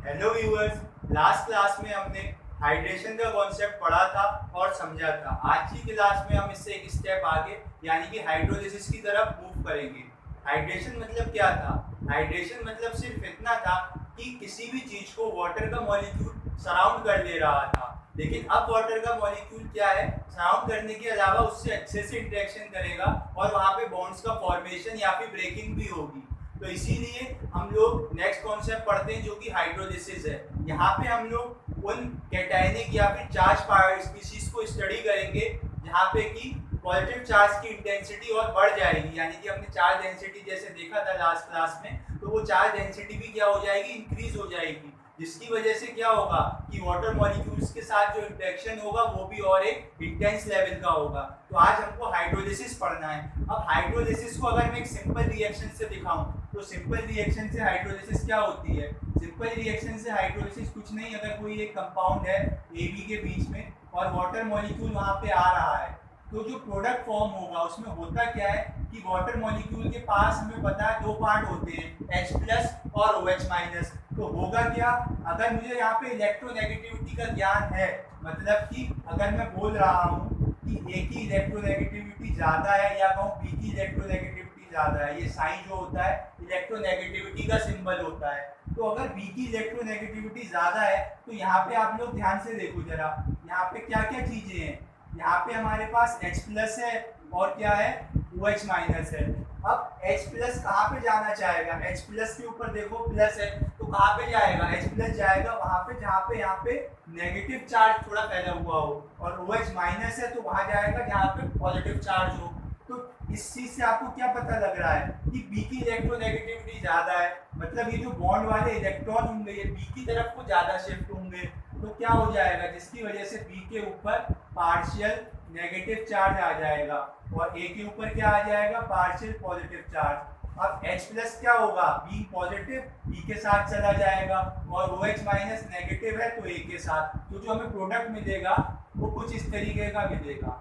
Hello viewers, last class में हमने hydration का कॉन्सेप्ट पढ़ा था और समझा था। आज की क्लास में हम इससे एक स्टेप आगे यानी कि हाइड्रोलिसिस की तरफ मूव करेंगे। हाइड्रेशन मतलब क्या था? हाइड्रेशन मतलब सिर्फ इतना था कि किसी भी चीज को वाटर का मॉलिक्यूल सराउंड कर ले रहा था, लेकिन अब वाटर का मॉलिक्यूल क्या है, सराउंड करने के अलावा उससे अच्छे से इंटरेक्शन करेगा और वहाँ पे बॉन्ड्स का फॉर्मेशन या फिर ब्रेकिंग भी होगी। तो इसीलिए हम लोग नेक्स्ट कॉन्सेप्ट पढ़ते हैं जो कि हाइड्रोलिसिस है। यहाँ पे हम लोग उन कैटायनिक या फिर चार्ज स्पीशीज को स्टडी करेंगे जहाँ पे कि पॉजिटिव चार्ज की इंटेंसिटी और बढ़ जाएगी, यानी कि हमने चार्ज डेंसिटी जैसे देखा था लास्ट क्लास में, तो वो चार्ज डेंसिटी भी क्या हो जाएगी, इंक्रीज हो जाएगी, जिसकी वजह से क्या होगा कि वाटर मॉलिक्यूल्स के साथ जो इंटरेक्शन होगा वो भी और एक इंटेंस लेवल का होगा। तो आज हमको हाइड्रोलिसिस पढ़ना है। अब हाइड्रोलिसिस को अगर मैं एक सिंपल रिएक्शन से दिखाऊं तो सिंपल रिएक्शन से हाइड्रोलिसिस क्या होती है? सिंपल रिएक्शन से हाइड्रोलिसिस कुछ नहीं, अगर कोई एक कंपाउंड है AB के बीच में और वाटर मॉलिक्यूल वहां पे आ रहा है, तो जो प्रोडक्ट फॉर्म होगा उसमें होता क्या है कि वाटर मॉलिक्यूल के पास हमें पता है दो पार्ट होते हैं, H+ और OH-। तो होगा क्या, अगर मुझे यहाँ पे इलेक्ट्रोनेगेटिविटी का ज्ञान है, मतलब कि अगर मैं बोल रहा हूँ कि A की इलेक्ट्रोनेगेटिविटी ज़्यादा है या कहूँ B की इलेक्ट्रोनेगेटिविटी ज़्यादा है, ये साइन जो होता है इलेक्ट्रोनेगेटिविटी का सिंबल होता है। तो अगर B की इलेक्ट्रोनेगेटिविटी ज़्यादा है तो यहाँ पे आप लोग ध्यान से देखो जरा, यहाँ पे क्या क्या चीज़ें हैं। यहाँ पे हमारे पास H+ है और क्या है, OH- है। अब H+ कहाँ पे जाना चाहेगा? H+ के ऊपर देखो प्लस है, तो कहाँ पे जाएगा? H+ जाएगा वहां पे जहाँ पे यहाँ पे नेगेटिव चार्ज थोड़ा फैला हुआ हो, और OH- है तो वहां जाएगा जहाँ पे पॉजिटिव चार्ज हो। तो इस चीज से आपको क्या पता लग रहा है कि B की इलेक्ट्रोनेगेटिविटी ज्यादा है, मतलब ये जो बॉन्ड वाले इलेक्ट्रॉन होंगे ये B की तरफ को ज्यादा शिफ्ट होंगे। तो क्या हो जाएगा, जिसकी वजह से B के ऊपर पार्शियल नेगेटिव चार्ज आ जाएगा और A के ऊपर क्या आ जाएगा, पार्शियल पॉजिटिव चार्ज। अब H+ क्या होगा, B पॉजिटिव B के साथ चला जाएगा और OH- नेगेटिव है तो A के साथ। तो जो हमें प्रोडक्ट मिलेगा वो कुछ इस तरीके का मिलेगा।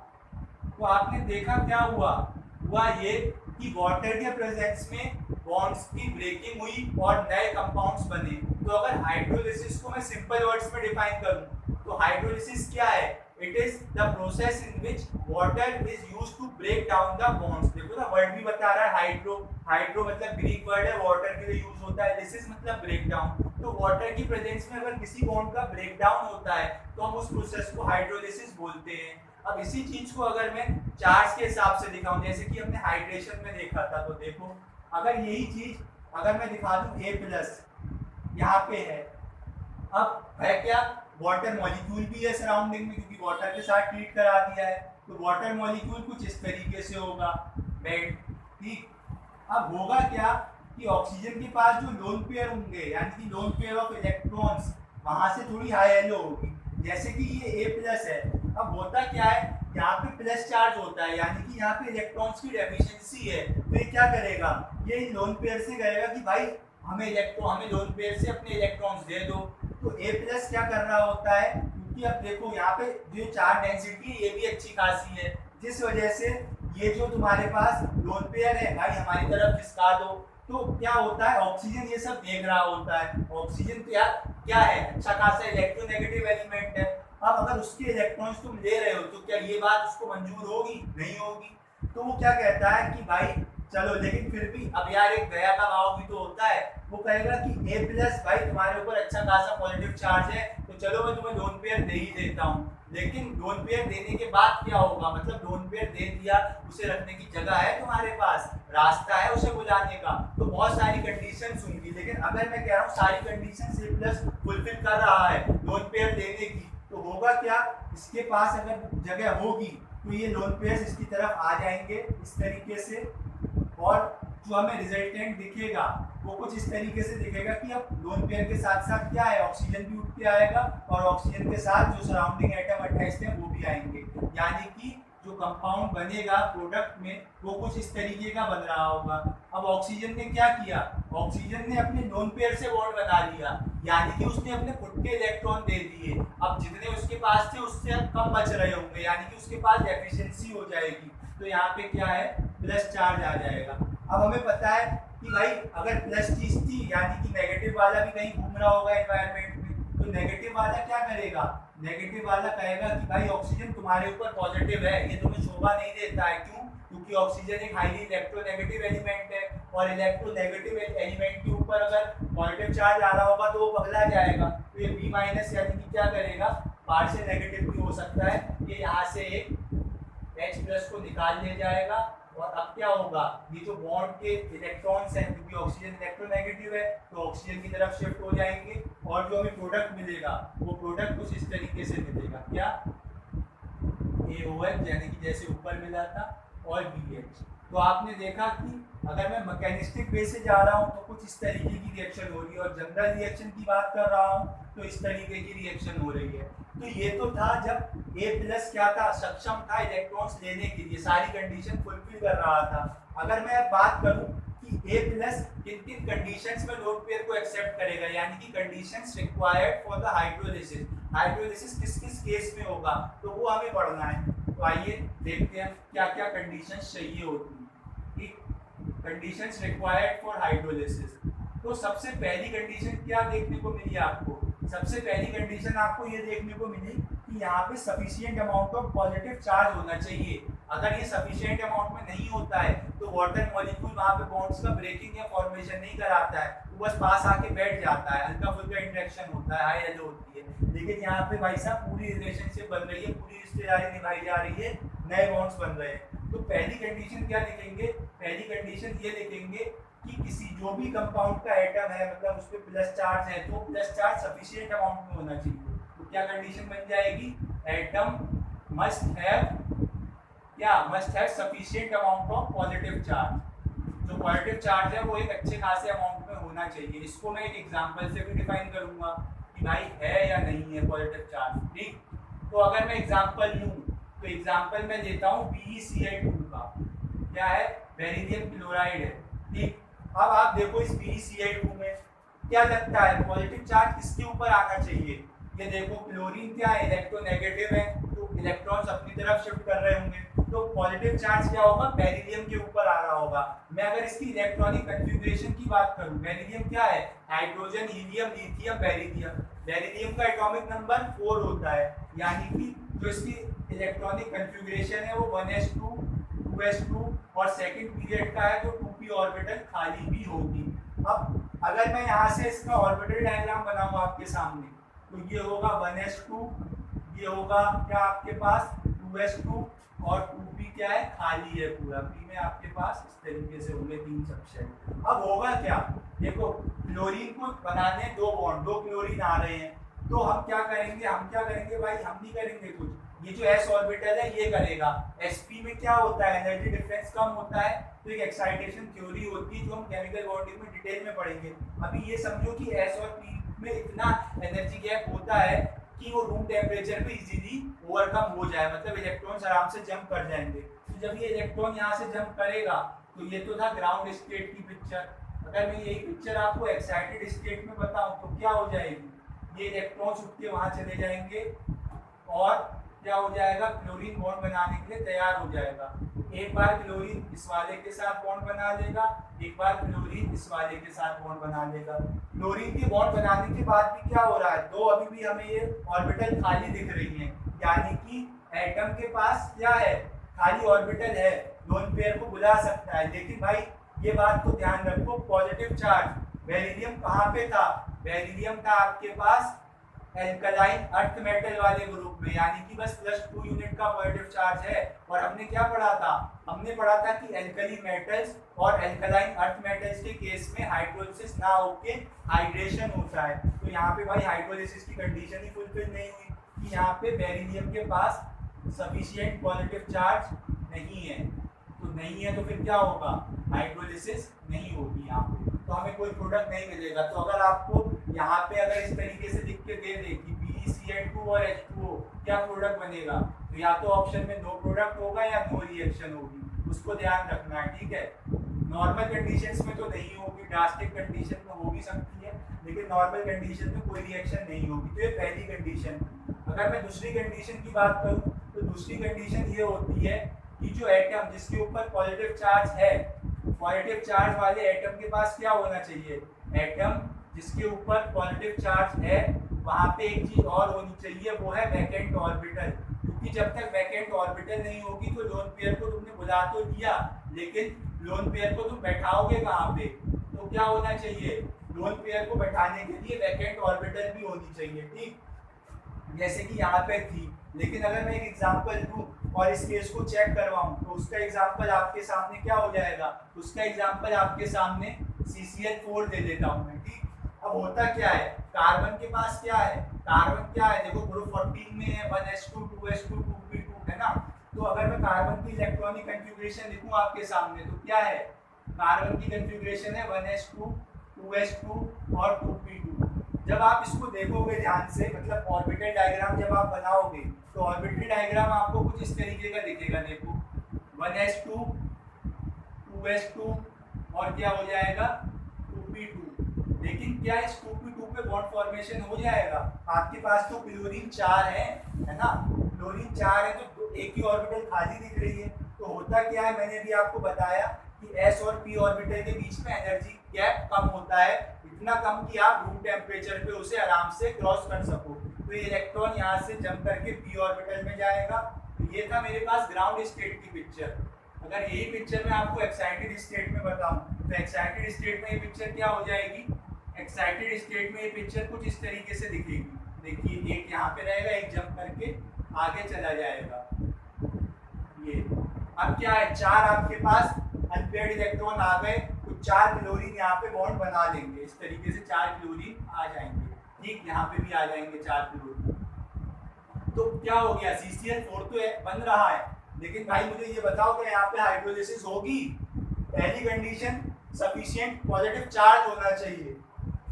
तो आपने देखा क्या हुआ, ये कि वाटर के प्रेजेंस में बॉन्ड्स की ब्रेकिंग हुई और नए कंपाउंड्स बने। तो अगर हाइड्रोलिसिस को मैं सिंपल वर्ड्स में डिफाइन करूं तो हाइड्रोलिसिस क्या है? It is the process in which water is used to break down the bonds. देखो ना, वर्ड भी बता रहा है हाइड्रो। हाइड्रो मतलब ग्रीक वर्ड है, वाटर के लिए यूज होता है। लिसिस मतलब ब्रेक डाउन। तो वाटर की प्रेजेंस में अगर किसी बॉन्ड का ब्रेक डाउन होता है तो हम उस प्रोसेस को हाइड्रोलिसिस बोलते हैं। अब इसी चीज को अगर मैं चार्ज के हिसाब से दिखाऊं, जैसे कि हमने हाइड्रेशन में देखा था, तो देखो अगर यही चीज अगर मैं दिखा दूं A+ यहाँ पे है, अब है क्या, वाटर मॉलिक्यूल भी है सराउंडिंग में क्योंकि वाटर के साथ ट्रीट करा दिया है। तो वाटर मॉलिक्यूल कुछ इस तरीके से होगा, बेड, ठीक। अब होगा क्या कि ऑक्सीजन के पास जो लोन पेयर होंगे यानी कि लोन पेयर ऑफ इलेक्ट्रॉन्स वहां से थोड़ी हाई एलो होगी, जैसे कि ये A+ है। अब होता क्या है, यहाँ पे प्लस चार्ज होता है यानी कि यहाँ पे इलेक्ट्रॉन्स की डेफिशिएंसी है। तो ये क्या करेगा, ये लोन पेयर से कहेगा कि भाई हमें लोन पेयर से अपने इलेक्ट्रॉन्स दे दो। तो A+ क्या कर रहा होता है, क्योंकि अब देखो यहाँ पे जो चार्ज डेंसिटी है ये भी अच्छी खासी है, जिस वजह से ये जो तुम्हारे पास लोन पेयर है भाई हमारी तरफ खिसका दो। तो क्या होता है, ऑक्सीजन ये सब देख रहा होता है। ऑक्सीजन तो यार क्या है, अच्छा खासा इलेक्ट्रोनेगेटिव एलिमेंट है। अब अगर उसके इलेक्ट्रॉन्स तुम ले रहे हो तो क्या ये बात उसको मंजूर होगी? नहीं होगी। तो वो क्या कहता है कि भाई चलो, लेकिन फिर भी अब यार एक दया का भाव भी तो होता है। वो कहेगा कि A+ भाई तुम्हारे ऊपर अच्छा खासा पॉजिटिव चार्ज है तो चलो मैं तुम्हें लोन पेयर दे ही देता हूँ। लेकिन लोन पेयर देने के बाद क्या होगा, मतलब लोन पेयर दे दिया, उसे रखने की जगह है तुम्हारे पास, रास्ता है उसे बुलाने का, तो बहुत सारी कंडीशंस होंगी। लेकिन अगर मैं कह रहा हूँ सारी कंडीशन A+ फुलफिल कर रहा है लोन पेयर देने की, तो होगा क्या, इसके पास अगर जगह होगी तो ये लोन पेयर्स इसकी तरफ आ जाएंगे इस तरीके से, और जो हमें रिजल्टेंट दिखेगा वो कुछ इस तरीके से दिखेगा कि अब लोन पेयर के साथ साथ क्या है, ऑक्सीजन भी उठ के आएगा और ऑक्सीजन के साथ जो सराउंडिंग एटम अटैच्ड है वो भी आएंगे, यानी कि जो कंपाउंड बनेगा प्रोडक्ट में वो कुछ इस तरीके का बन रहा होगा। अब ऑक्सीजन ने क्या किया, ऑक्सीजन ने अपने लोन पेयर से बॉन्ड बना लिया, यानी कि उसने अपने खुद के इलेक्ट्रॉन दे दिए। अब जितने उसके पास थे उससे अब कम बच रहे होंगे, यानी कि उसके पास एफिशिएंसी हो जाएगी। तो यहाँ पे क्या है, प्लस चार्ज आ जाएगा। अब हमें पता है कि भाई अगर प्लस चीज थी यानी कि नेगेटिव वाला भी कहीं घूम रहा होगा एनवायरनमेंट में, तो नेगेटिव वाला क्या करेगा, नेगेटिव वाला कहेगा कि भाई ऑक्सीजन तुम्हारे ऊपर पॉजिटिव है, ये तुम्हें शोभा नहीं देता है। क्यों? क्योंकि ऑक्सीजन एक हाईली इलेक्ट्रोनेगेटिव एलिमेंट है, और इलेक्ट्रोनेगेटिव एलिमेंट के ऊपर अगर पॉजिटिव चार्ज आ रहा होगा तो वो पगला जाएगा। तो ये बी माइनस यानी कि क्या करेगा, पार्शियल नेगेटिव भी हो सकता है, ये यहाँ से एक H प्लस को निकाल ले जाएगा। और अब क्या होगा, ये जो बॉन्ड के इलेक्ट्रॉन्स हैं, क्योंकि ऑक्सीजन इलेक्ट्रोनेगेटिव है तो ऑक्सीजन की तरफ शिफ्ट हो जाएंगे, और जो हमें प्रोडक्ट मिलेगा वो प्रोडक्ट कुछ इस तरीके से मिलेगा, क्या AOH यानी कि जैसे ऊपर मिला था, और BH। तो आपने देखा कि अगर मैं मैकेनिस्टिक वे से जा रहा हूँ तो कुछ इस तरीके की रिएक्शन हो रही है, और जनरल रिएक्शन की बात कर रहा हूँ तो इस तरीके की रिएक्शन हो रही है। तो ये तो था जब A प्लस क्या था, सक्षम था इलेक्ट्रॉन्स लेने के लिए, सारी कंडीशन फुलफिल कर रहा था। अगर मैं अब बात करूं कि A प्लस किन किन कंडीशंस में लोन पेयर को एक्सेप्ट करेगा, यानी कि conditions required for the hydrolysis, hydrolysis किस किस केस में होगा, तो वो हमें पढ़ना है। तो आइए देखते हैं क्या क्या कंडीशंस चाहिए होती है, कंडीशंस रिक्वायर्ड फॉर हाइड्रोलिसिस। तो सबसे पहली कंडीशन क्या देखने को मिली आपको, सबसे पहली कंडीशन आपको ये देखने को मिली कि यहाँ पे sufficient amount of positive charge होना चाहिए। अगर ये सफिशिएंट अमाउंट में नहीं होता है तो वाटर मॉलिक्यूल वहाँ पे बॉन्ड्स का ब्रेकिंग या फॉर्मेशन नहीं कराता है, वो बस पास आके बैठ जाता है, हल्का फुल्का इंटरेक्शन होता है, हाई हेलो होती है। लेकिन यहाँ पे भाई साहब पूरी रिलेशनशिप बन रही है, पूरी रिश्तेदारी निभाई जा रही है, नए बॉन्ड्स बन रहे हैं। तो पहली कंडीशन क्या लिखेंगे, पहली कंडीशन ये लिखेंगे कि किसी जो भी कंपाउंड का एटम है, मतलब उस पर प्लस चार्ज है, तो प्लस चार्ज सफिशिएंट अमाउंट में होना चाहिए। तो क्या कंडीशन बन जाएगी, एटम मस्ट हैव क्या, must have sufficient amount of positive charge. जो पॉजिटिव चार्ज है वो एक अच्छे खासे अमाउंट में होना चाहिए। इसको मैं एक एग्जांपल से भी डिफाइन करूंगा कि भाई है या नहीं है पॉजिटिव चार्ज, ठीक। तो अगर मैं एग्जांपल लूं तो एग्जांपल मैं लेता हूं BeCl2 का, क्या है, बेरिलियम क्लोराइड है, ठीक। अब आप देखो इस BeCl2 में क्या लगता है, पॉजिटिव चार्ज किसके ऊपर आना चाहिए, ये देखो क्लोरीन क्या है, इलेक्ट्रोनेगेटिव है, तो इलेक्ट्रॉन्स अपनी तरफ शिफ्ट कर रहे होंगे, तो पॉजिटिव चार्ज क्या होगा, बेरिलियम के ऊपर आ रहा होगा। मैं अगर इसकी इलेक्ट्रॉनिक कन्फिग्रेशन की बात करूं, बेरिलियम क्या है, hydrogen, helium, lithium, beryllium. Beryllium का एटॉमिक नंबर 4 होता है, यानी कि जो इसकी इलेक्ट्रॉनिक कन्फिग्रेशन है वो 1s2 2s2 और सेकंड पीरियड का है तो 2p ऑर्बिटल खाली भी होगी। अब अगर मैं यहाँ से इसका ऑर्बिटल डायग्राम बनाऊं आपके सामने, तो ये होगा 1s2, ये होगा क्या आपके पास 2s2, और 2p क्या है, खाली है पूरा, p में आपके पास इस तरीके से होंगे 3 सबसेट। अब होगा क्या, देखो क्लोरीन को बनाने 2 बॉन्ड, 2 क्लोरीन आ रहे हैं, तो हम क्या करेंगे भाई, हम नहीं करेंगे कुछ, ये जो s ऑर्बिटल है ये करेगा। sp में क्या होता है, एनर्जी डिफरेंस कम होता है, तो एक एक्साइटेशन थ्योरी होती है जो हम केमिकल बॉन्डिंग में डिटेल में पढ़ेंगे। अभी ये समझो कि s और p में इतना एनर्जी गैप होता है कि वो रूम टेम्परेचर पे इजीली ओवरकम हो जाए, मतलब इलेक्ट्रॉन्स आराम से जंप कर जाएंगे। तो जब ये इलेक्ट्रॉन यहाँ से जंप करेगा, तो ये तो था ग्राउंड स्टेट की पिक्चर। अगर मैं यही पिक्चर आपको एक्साइटेड स्टेट में बताऊं तो क्या हो जाएगी, ये इलेक्ट्रॉन्स उठ के वहाँ चले जाएंगे और क्या हो जाएगा, क्लोरीन बॉन्ड बनाने के लिए तैयार हो जाएगा। एक बार क्लोरीन इस वाले के साथ बॉन्ड बना लेगा, एक बार क्लोरीन इस वाले के साथ बॉन्ड बना लेगा। क्लोरीन के बॉन्ड बनाने के बाद भी क्या हो रहा है, 2 अभी भी हमें ये ऑर्बिटल खाली दिख रही हैं, यानी कि एटम के पास क्या है, खाली ऑर्बिटल है, लोन पेयर को बुला सकता है। लेकिन भाई ये बात को ध्यान रखो, पॉजिटिव चार्ज बेरिलियम कहाँ पे था, बेरिलियम था आपके पास एल्कलाइन अर्थ मेटल वाले ग्रुप में, यानी कि बस +2 यूनिट का पॉजिटिव चार्ज है। और हमने क्या पढ़ा था, हमने पढ़ा था कि एल्कली मेटल्स और एल्कलाइन अर्थ मेटल्स के केस में हाइड्रोलिसिस ना होके हाइड्रेशन होता है। तो यहाँ पे भाई हाइड्रोलिसिस की कंडीशन ही फुलफिल नहीं हुई कि यहाँ पे बेरिलियम के पास सफिशिएंट पॉजिटिव चार्ज नहीं है, तो नहीं है तो फिर क्या होगा, हाइड्रोलिसिस नहीं होगी यहाँ पे, तो हमें कोई प्रोडक्ट नहीं मिलेगा। तो अगर आपको यहाँ पे अगर इस तरीके से लिख के दे दे कि BeCl2 और H2O क्या प्रोडक्ट बनेगा, तो या तो ऑप्शन में नो प्रोडक्ट होगा या नो रिएक्शन होगी, उसको ध्यान रखना है, ठीक है। नॉर्मल कंडीशंस में तो नहीं होगी, ड्रास्टिक कंडीशन में हो भी सकती है, लेकिन नॉर्मल कंडीशन में कोई रिएक्शन नहीं होगी। तो ये पहली कंडीशन। अगर मैं दूसरी कंडीशन की बात करूँ तो दूसरी कंडीशन ये होती है कि जो एटम जिसके ऊपर पॉजिटिव चार्ज है पॉजिटिव चार्ज वाले एटम के पास क्या होना चाहिए, एटम जिसके ऊपर पॉजिटिव चार्ज है वहां पे एक चीज और होनी चाहिए, वो है वैकेंट ऑर्बिटल। क्योंकि जब तक वैकेंट ऑर्बिटल नहीं होगी तो लोन पेयर को तुमने बुला तो दिया, लेकिन लोन पेयर को तुम बैठाओगे कहाँ पे, तो क्या होना चाहिए, लोन पेयर को बैठाने के लिए वैकेंट ऑर्बिटल भी होनी चाहिए। ठीक, जैसे कि यहाँ पे थी, लेकिन अगर मैं एक एग्जांपल दूं और इस केस को चेक करवाऊं तो उसका एग्जांपल आपके सामने क्या हो जाएगा, उसका एग्जांपल आपके सामने CCl4 दे देता हूं मैं। ठीक, अब होता क्या है, कार्बन के पास क्या है, कार्बन क्या है, देखो ग्रुप 14 में है 1s2 2s2 2p2 है ना। तो अगर मैं कार्बन की इलेक्ट्रॉनिक कन्फिग्रेशन लिखूं आपके सामने तो क्या है, कार्बन की कन्फिग्रेशन है 1s2 2s2 और 2p2। जब आप इसको देखोगे ध्यान से, मतलब ऑर्बिटल डायग्राम जब आप बनाओगे तो ऑर्बिटल डायग्राम आपको कुछ इस तरीके का दिखेगा। देखो 1s2 2s2 और क्या हो जाएगा 2p2। लेकिन क्या इस 2p2 पे बॉन्ड फॉर्मेशन हो जाएगा, आपके पास तो क्लोरीन 4 है ना, क्लोरीन 4 है तो एक ही ऑर्बिटल खाली दिख रही है। तो होता क्या है, मैंने अभी आपको बताया कि s और p ऑर्बिटल के बीच में एनर्जी गैप कम होता है, इतना कम कि आप रूम टेम्परेचर पे उसे आराम से क्रॉस कर सको। तो ये इलेक्ट्रॉन यहाँ से जंप करके p ऑर्बिटल में जाएगा। तो ये था मेरे पास ग्राउंड स्टेट की पिक्चर। अगर यही पिक्चर मैं आपको एक्साइटेड स्टेट में बताऊं तो एक्साइटेड स्टेट में ये पिक्चर क्या हो जाएगी, एक्साइटेड स्टेट में ये पिक्चर कुछ इस तरीके से दिखेगी। देखिए एक यहाँ पे रहेगा, एक जंप करके आगे चला जाएगा। ये अब क्या है, 4 आपके पास अनपेयर्ड इलेक्ट्रॉन आ गए तो 4 क्लोरीन यहाँ पे बॉन्ड बना लेंगे, इस तरीके से 4 क्लोरीन आ जाएंगे। ठीक, यहाँ पे भी आ जाएंगे 4 क्लोरीन। तो क्या हो गया, CCl4 तो बन रहा है, लेकिन भाई मुझे ये बताओ कि यहाँ पे हाइड्रोलिसिस होगी। पहली कंडीशन सफिशिएंट पॉजिटिव चार्ज होना चाहिए।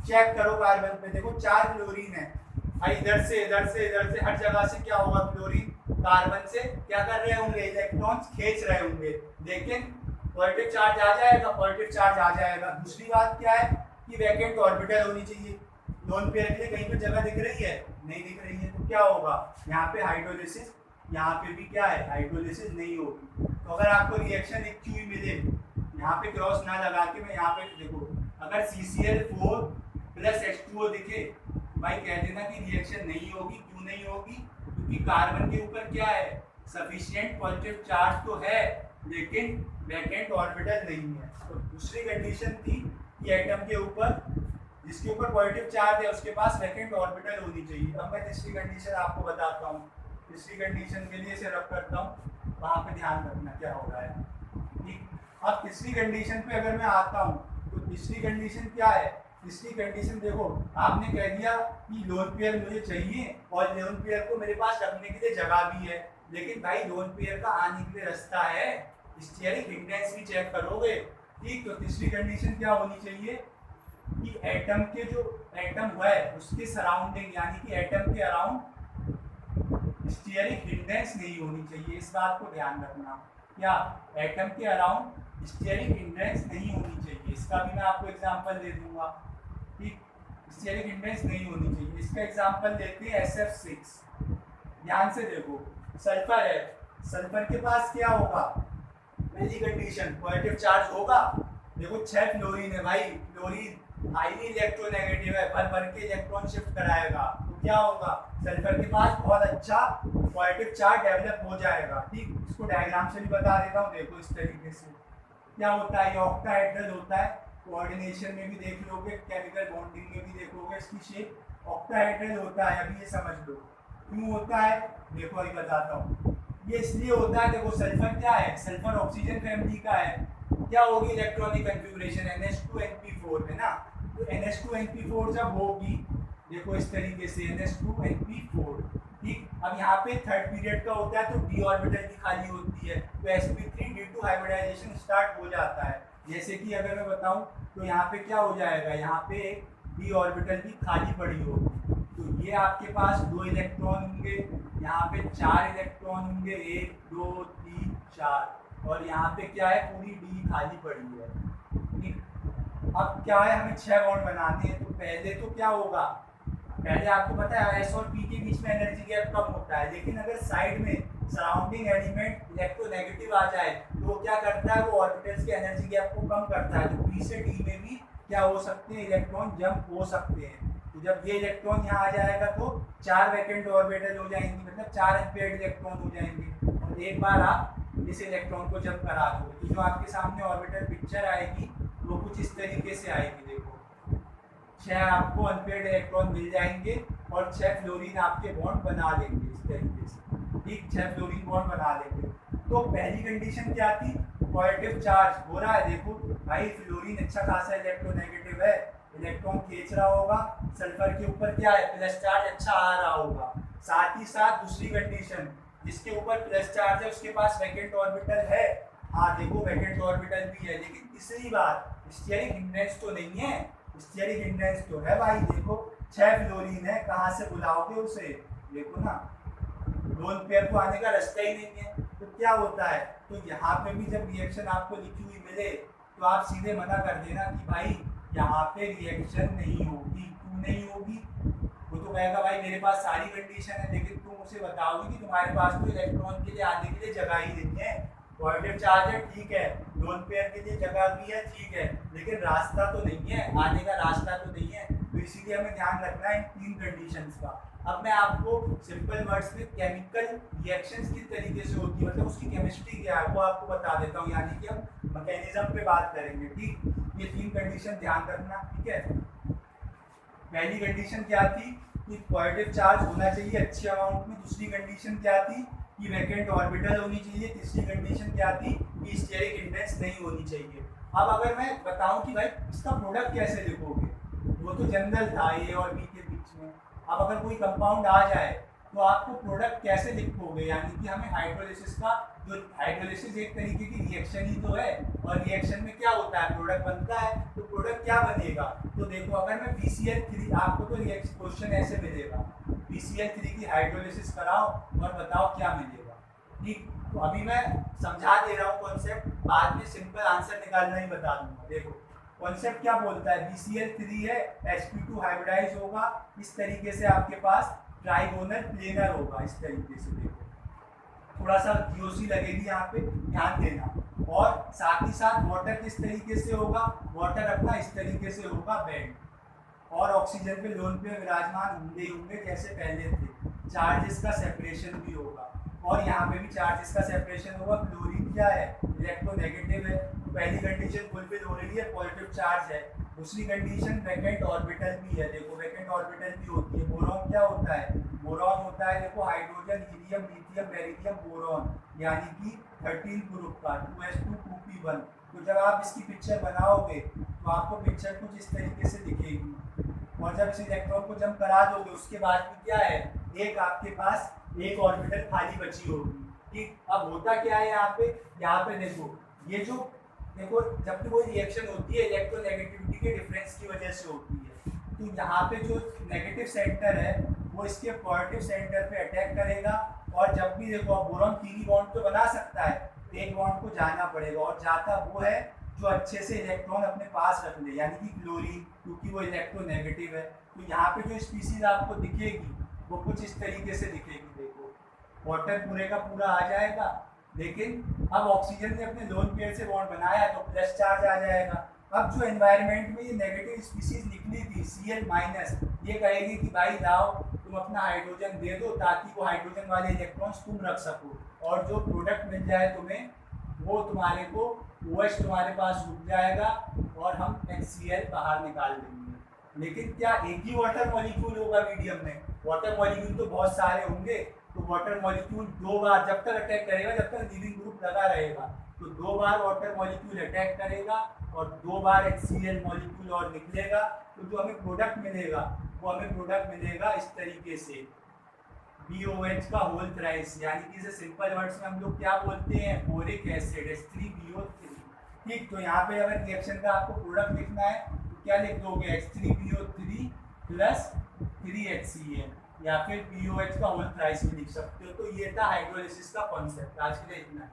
चेक करो कार्बन पे, देखो 4 क्लोरीन है भाई, इधर से इधर से इधर से हर जगह से क्या होगा, क्लोरीन कार्बन से क्या कर रहे होंगे, इलेक्ट्रॉन्स खींच रहे होंगे, लेकिन पॉजिटिव चार्ज आ जाएगा, पॉजिटिव चार्ज आ जाएगा। दूसरी बात क्या है कि वैकेंट ऑर्बिटल होनी चाहिए। लोन पेयर के लिए कहीं पे जगह दिख रही है, नहीं दिख रही है, तो क्या होगा, यहाँ पे हाइड्रोलिसिस, यहाँ पे भी क्या है, हाइड्रोलिसिस नहीं होगी। तो अगर आपको रिएक्शन एक क्यू मिले, यहाँ पे क्रॉस ना लगा के मैं यहाँ पे देखो, अगर CCl4 प्लस H2O दिखे, भाई कह देना कि रिएक्शन नहीं होगी। क्यों नहीं होगी, क्योंकि कार्बन के ऊपर क्या है, सफिशिएंट पॉजिटिव चार्ज तो है लेकिन वैकेंट ऑर्बिटल नहीं है। तो दूसरी कंडीशन थी कि एटम के ऊपर, जिसके ऊपर पॉजिटिव चार्ज है उसके पास वैकेंट ऑर्बिटल होनी चाहिए। अब मैं तीसरी कंडीशन आपको बताता हूँ, तीसरी कंडीशन के लिए इसे रख करता हूँ, वहाँ पे ध्यान रखना क्या हो रहा है। ठीक, अब तीसरी कंडीशन पे अगर मैं आता हूँ तो तीसरी कंडीशन क्या है, तीसरी कंडीशन देखो, आपने कह दिया कि लोन पेयर मुझे चाहिए और लोन पेयर को मेरे पास रखने के लिए जगह भी है, लेकिन भाई लोन पेयर का आने के लिए रास्ता है, स्टीयरिक हिंडेंस भी चेक करोगे। ठीक, तो तीसरी कंडीशन क्या होनी चाहिए कि एटम के जो एटम है उसके सराउंडिंग, यानी कि एटम के अराउंड स्टीयरिक हिंडेंस नहीं होनी चाहिए। इस बात को ध्यान रखना, क्या एटम के अराउंड स्टीयरिक हिंडेंस नहीं होनी चाहिए। इसका भी मैं आपको एग्जांपल दे दूंगा। ठीक, स्टीयरिक हिंडेंस नहीं होनी चाहिए। इसका एग्जांपल देते हैं SF6। ध्यान से देखो, सल्फर है, सल्फर के पास क्या होगा, पहली कंडीशन पॉजिटिव चार्ज होगा। देखो 6 फ्लोरीन है भाई, फ्लोरीन हाईली इलेक्ट्रोनेगेटिव है, भर भर के इलेक्ट्रॉन शिफ्ट कराएगा, तो क्या होगा, सल्फर के पास बहुत अच्छा पॉजिटिव चार्ज डेवलप हो जाएगा। ठीक, इसको डायग्राम से भी बता देता हूँ, देखो इस तरीके से क्या होता है, ये ऑक्टाहेड्रल होता है, कोऑर्डिनेशन में भी देख लोगे, केमिकल बॉन्डिंग में भी देखोगे, इसकी शेप ऑक्टाहेड्रल होता है। अभी ये समझ लो क्यों होता है, देखो अभी बताता हूँ। ये इसलिए होता है, देखो सल्फर क्या है, सल्फर ऑक्सीजन फैमिली का है, क्या होगी इलेक्ट्रॉनिक कन्फिगरेशन NH2NP4 है ना। तो NH2NP4 जब होगी, देखो इस तरीके से NH2NP4। ठीक, अब यहाँ पे थर्ड पीरियड का होता है तो d ऑर्बिटल की खाली होती है, तो sp3d2 हाइब्रिडाइजेशन स्टार्ट हो जाता है। जैसे कि अगर मैं बताऊं तो यहाँ पे क्या हो जाएगा, यहाँ पे d ऑर्बिटल की खाली पड़ी होगी, तो ये आपके पास 2 इलेक्ट्रॉन होंगे, यहाँ पे 4 इलेक्ट्रॉन होंगे, 1 2 3 4, और यहाँ पे क्या है, पूरी d खाली पड़ी है। ठीक, अब क्या है, हमें 6 बॉन्ड बनाने हैं, तो पहले तो क्या होगा, पहले आपको पता है एस और पी के बीच में एनर्जी गैप कम होता है, लेकिन अगर साइड में सराउंडिंग एलिमेंट इलेक्ट्रोनेगेटिव आ जाए तो वो क्या करता है, वो ऑर्बिटल्स के एनर्जी गैप को कम करता है। तो पी से डी में भी क्या हो सकते हैं, इलेक्ट्रॉन जंप हो सकते हैं। तो जब ये इलेक्ट्रॉन यहाँ आ जाएगा तो 4 वैकेंट ऑर्बिटल हो जाएंगे, मतलब 4 अनपेयर्ड इलेक्ट्रॉन हो जाएंगे। और एक बार आप इस इलेक्ट्रॉन को जंप करा दोगे तो जो आपके सामने ऑर्बिटल पिक्चर आएगी वो कुछ इस तरीके से आएगी। देखो 6 आपको अनपेयर्ड इलेक्ट्रॉन मिल जाएंगे और 6 फ्लोरीन आपके बॉन्ड बना लेंगे इस तरीके से, ठीक, 6 फ्लोरीन बॉन्ड बना लेंगे। तो पहली कंडीशन क्या थी, पॉजिटिव चार्ज हो रहा है। देखो भाई फ्लोरीन अच्छा खासा इलेक्ट्रोनेगेटिव है, इलेक्ट्रॉन खींच रहा होगा, सल्फर के ऊपर क्या है, प्लस चार्ज अच्छा आ रहा होगा। साथ ही साथ दूसरी कंडीशन, जिसके ऊपर प्लस चार्ज है उसके पास वैकेंट ऑर्बिटल है। हाँ देखो वैकेंट ऑर्बिटल भी है, लेकिन तीसरी बात स्टीयरिक हिंड्रेंस तो नहीं है। स्टीयरिक हिंड्रेंस तो है भाई, देखो 6 फ्लोरीन है, कहाँ से बुलाओगे उसे, देखो ना लोन पेयर को आने का रास्ता ही नहीं है। तो क्या होता है, तो यहाँ पे भी जब रिएक्शन आपको लिखी हुई मिले तो आप सीधे मना कर देना कि भाई यहाँ पे रिएक्शन नहीं होगी। क्यों नहीं होगी, वो तो कहेगा भाई मेरे पास सारी कंडीशन है, लेकिन तुम उसे बताओगे कि तुम्हारे पास तो इलेक्ट्रॉन के लिए आने के लिए जगह ही नहीं है। पॉजिटिव चार्ज है ठीक है, लोन पेयर के लिए जगह भी है ठीक है, लेकिन रास्ता तो नहीं है, आने का रास्ता तो नहीं है। तो इसीलिए हमें ध्यान रखना है इन 3 कंडीशंस का। अब मैं आपको सिंपल वर्ड्स में केमिकल रिएक्शंस किस तरीके से होती है, मतलब उसकी केमिस्ट्री क्या है वो आपको बता देता हूँ, यानी कि हम मैकेनिज्म पे बात करेंगे। ठीक, ये 3 कंडीशन ध्यान रखना, ठीक है। पहली कंडीशन क्या थी कि पॉजिटिव चार्ज होना चाहिए अच्छे अमाउंट में। दूसरी कंडीशन क्या थी कि वैकेंट ऑर्बिटल होनी चाहिए। तीसरी कंडीशन क्या थी कि स्टीयरिक हिंड्रेंस नहीं होनी चाहिए। अब अगर मैं बताऊं कि भाई इसका प्रोडक्ट कैसे लिखोगे, वो तो जनरल था ए और बी के बीच में। अब अगर कोई कंपाउंड आ जाए तो आपको प्रोडक्ट कैसे लिखोगे, यानी कि हमें हाइड्रोलिसिस का, जो हाइड्रोलिसिस एक तरीके की रिएक्शन ही तो है, और रिएक्शन में क्या होता है प्रोडक्ट बनता है। तो प्रोडक्ट क्या बनेगा, तो देखो अगर मैं BCl3, आपको तो रिएक्शन क्वेश्चन ऐसे मिलेगा, BCl3 की हाइड्रोलिसिस कराओ और बताओ क्या मिलेगा। ठीक, तो अभी मैं समझा दे रहा हूँ कॉन्सेप्ट, बाद में सिंपल आंसर निकालना ही बता दूंगा। देखो कॉन्सेप्ट क्या बोलता है, BCl3 है, sp2 हाइब्रिडाइज होगा, इस तरीके से आपके पास ट्राइगोनल प्लेनर होगा, इस तरीके से। देखो थोड़ा सा GOC लगेगी यहाँ पे, ध्यान देना। और साथ ही साथ वाटर किस तरीके से होगा, वाटर अपना इस तरीके से होगा बेंड, और ऑक्सीजन पे लोन पे विराजमान होंगे जैसे पहले थे। चार्जेस का सेपरेशन भी होगा, और यहाँ पे भी चार्जेस का सेपरेशन होगा। क्लोरीन क्या है, इलेक्ट्रोनेगेटिव है। तो पहली कंडीशन फुलफिल हो रही है, पॉजिटिव चार्ज है। दूसरी कंडीशन वैकेंट ऑर्बिटल भी है, देखो वैकेंट ऑर्बिटल भी होती है। बोरॉन क्या होता है, बोरॉन होता है देखो hydrogen, helium, lithium, beryllium, boron, यानी कि 13 ग्रुप का 2s2 2p1। तो जब आप इसकी पिक्चर बनाओगे तो आपको पिक्चर कुछ इस तरीके से दिखेगी, और जब इस इलेक्ट्रॉन को जंप करा दोगे उसके बाद भी क्या है, एक आपके पास एक ऑर्बिटल खाली बची होगी। ठीक, अब होता क्या है यहाँ पे देखो, ये जो देखो जब भी कोई रिएक्शन होती है इलेक्ट्रोनेगेटिविटी के डिफरेंस की वजह से होती है। तो यहाँ पे जो नेगेटिव सेंटर है वो इसके पॉजिटिव सेंटर पे अटैक करेगा, और जब भी देखो अब बोरॉन 3 बॉन्ड तो बना सकता है, तो एक बॉन्ड को जाना पड़ेगा, और जाता वो है जो अच्छे से इलेक्ट्रॉन अपने पास रख ले, यानी कि क्लोरीन, क्योंकि वो इलेक्ट्रोनेगेटिव है। तो यहाँ पे जो स्पीसीज आपको दिखेगी वो कुछ इस तरीके से दिखेगी। देखो वाटर पूरे का पूरा आ जाएगा, लेकिन अब ऑक्सीजन ने अपने लोन पेयर से बॉन्ड बनाया तो प्लस चार्ज आ जाएगा। अब जो एनवायरनमेंट में ये नेगेटिव स्पीसीज निकली थी Cl-, ये कहेगी कि भाई लाओ तुम अपना हाइड्रोजन दे दो, ताकि वो हाइड्रोजन वाले इलेक्ट्रॉन्स तुम रख सको, और जो प्रोडक्ट मिल जाए तुम्हें वो तुम्हारे को OH तुम्हारे पास रुक जाएगा, और हम HCl बाहर निकाल देंगे। लेकिन क्या एक ही वाटर मॉलिक्यूल होगा मीडियम में, वाटर मॉलिक्यूल तो बहुत सारे होंगे। तो वाटर मॉलिक्यूल 2 बार जब तक अटैक करेगा, जब तक लीविंग ग्रुप लगा रहेगा, तो 2 बार वाटर मॉलिक्यूल अटैक करेगा और 2 बार HCl मॉलिक्यूल और निकलेगा। तो जो हमें प्रोडक्ट मिलेगा वो हमें प्रोडक्ट मिलेगा इस तरीके से, BOH का होल थ्राइस, यानी कि इसे सिंपल वर्ड्स में हम लोग क्या बोलते हैं, बोरिक एसिड H3BO3। ठीक, तो यहाँ पे अगर रिएक्शन का आपको प्रोडक्ट लिखना है तो क्या लिख दोगे, H3BO3 प्लस 3HCl, या फिर BOH का होल थ्राइस भी लिख सकते हो। तो ये था हाइड्रोलिसिस का कॉन्सेप्ट। आज के लिए इतना है।